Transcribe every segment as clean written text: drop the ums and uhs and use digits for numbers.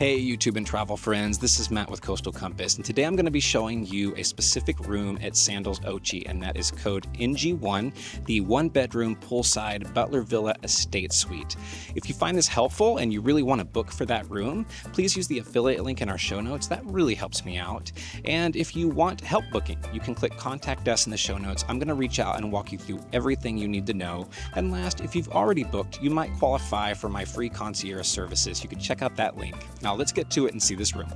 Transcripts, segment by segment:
Hey YouTube and travel friends, this is Matt with Coastal Compass, and today I'm going to be showing you a specific room at Sandals Ochi, and that is code NG1, the one-bedroom poolside Butler Villa Estate Suite. If you find this helpful and you really want to book for that room, please use the affiliate link in our show notes. That really helps me out. And if you want help booking, you can click Contact Us in the show notes. I'm going to reach out and walk you through everything you need to know. And last, if you've already booked, you might qualify for my free concierge services. You can check out that link. Now let's get to it and see this room.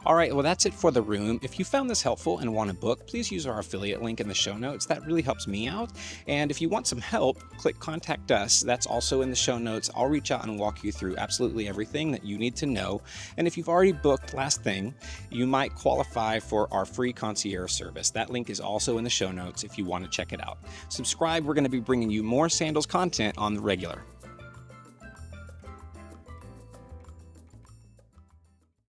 All right, well, that's it for the room. If you found this helpful and want to book, please use our affiliate link in the show notes. That really helps me out. And if you want some help, click Contact Us. That's also in the show notes. I'll reach out and walk you through absolutely everything that you need to know. And if you've already booked, last thing, you might qualify for our free concierge service. That link is also in the show notes if you want to check it out. Subscribe. We're going to be bringing you more Sandals content on the regular.